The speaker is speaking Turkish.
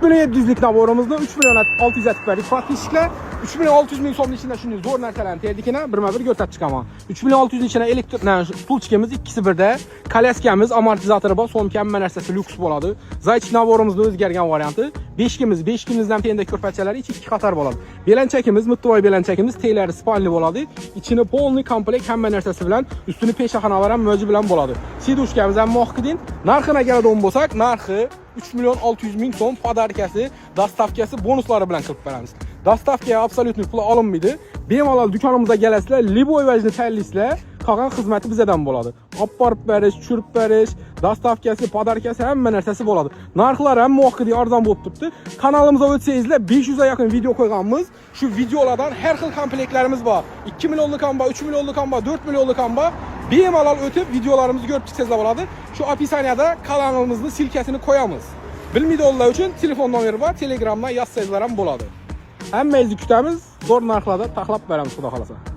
4.700'lik naborumuzda 3.600 verdik praktikle. 3.600 ming so'mning ichida shunday zo'r narsalarni terdikina birma-bir ko'rsatib chiqaman. 3.600 ning ichida elektr stulchkamiz ikkisi birda, kolyaskamiz, amortizatori bor, so'm hamma narsasi lyuks bo'ladi. Zaychik naborumizda o'zgargan varianti. Beshkimizdan tenda ko'rpachalari ichi ikki qator bo'ladi. Belanchakimiz, mittivoy belanchakimiz, teylari spalni bo'ladi. Ichini polni komplekt hamma narsasi bilan, ustini peshtaxonalar ham mo'ji bilan bo'ladi. Sidushkamiz ham mo'hkidin. Narxini keladigan bo'lsak, narxi 3.600.000 so'm, podarkasi, dastavkasi, bonuslari bilan qilib beramiz. Dastavkaga absolyutni pul olinmaydi. Bemalol do'konimizga kelasizlar, liboy vajni tanlaysizlar, qolgan xizmati bizdan bo'ladi. Olib borib berish, tushirib berish, dastavkasi, podarkasi hamma narsasi bo'ladi. Narxlari ham muvaqqat arzon bo'lib turibdi. Kanalimizga o'tsangizlar, 500 ga yaqin video qo'yganmiz. Shu videolardan har xil komplektlarimiz bor. 2 millionlik ham bor, 3 millionlik ham bor, 4 millionlik ham bor. Bemalol o'tib videolarimizni ko'rib chiqsangiz bo'ladi. Shu opisaniyada kanalimizni silkasini qo'yamiz. Bilmaydiganlar uchun telefon nomeri bor, Telegramdan yozsangizlar ham bo'ladi. Hammangizni kutamiz, zo'r narxlarda taxlab beramiz, xudo xolasa.